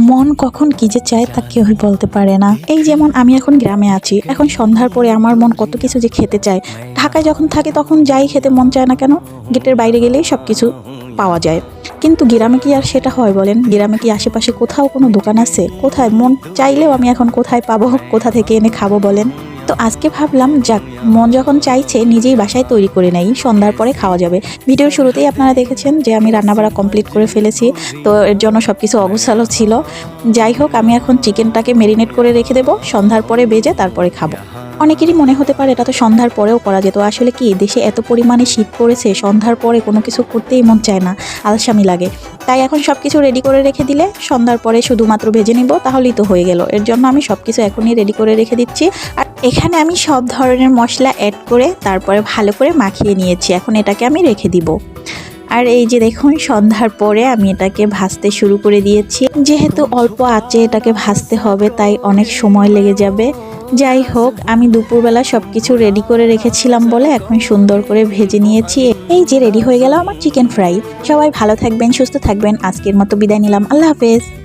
মন কখন কি যে চায় তা কেউই বলতে পারে না। এই যেমন আমি এখন গ্রামে আছি, এখন সন্ধ্যার পরে আমার মন কত কিছু যে খেতে চায়। ঢাকায় যখন থাকি তখন যাই খেতে মন চায় না কেন, গেটের বাইরে গেলেই সব কিছু পাওয়া যায়। কিন্তু গ্রামে কি আর সেটা হয় বলেন? গ্রামে কি আশেপাশে কোথাও কোনো দোকান আছে? কোথায় মন চাইলেও আমি এখন কোথায় পাবো, কোথা থেকে এনে খাবো বলেন? তো আজকে ভাবলাম যাক, মন যখন চাইছে নিজেই বাসায় তৈরি করে নেই, সন্ধ্যার পরে খাওয়া যাবে। ভিডিওর শুরুতেই আপনারা দেখেছেন যে আমি রান্নাবাড়া কমপ্লিট করে ফেলেছি, তো এর জন্য সব কিছু অগোছালো ছিল। যাই হোক, আমি এখন চিকেনটাকে মেরিনেট করে রেখে দেবো, সন্ধ্যার পরে ভেজে তারপরে খাবো। অনেকেরই মনে হতে পারে এটা তো সন্ধ্যার পরেও করা যেত। আসলে কি, দেশে এত পরিমাণে শীত পড়েছে, সন্ধ্যার পরে কোনো কিছু করতেই মন চায় না, আলসামি লাগে। তাই এখন সব কিছু রেডি করে রেখে দিলে সন্ধ্যার পরে শুধুমাত্র ভেজে নিব, তাহলেই তো হয়ে গেল। এর জন্য আমি সব কিছু এখনই রেডি করে রেখে দিচ্ছি। আর এখানে আমি সব ধরনের মশলা অ্যাড করে তারপরে ভালো করে মাখিয়ে নিয়েছি। এখন এটাকে আমি রেখে দিব। আর এই যে দেখুন, সন্ধ্যার পরে আমি এটাকে ভাজতে শুরু করে দিয়েছি। যেহেতু অল্প আঁচে এটাকে ভাজতে হবে, তাই অনেক সময় লেগে যাবে। যাই হোক, আমি দুপুরবেলা সব কিছু রেডি করে রেখেছিলাম বলে এখন সুন্দর করে ভেজে নিয়েছি। এই যে রেডি হয়ে গেল আমার চিকেন ফ্রাই। সবাই ভালো থাকবেন, সুস্থ থাকবেন। আজকের মতো বিদায় নিলাম। আল্লাহ হাফেজ।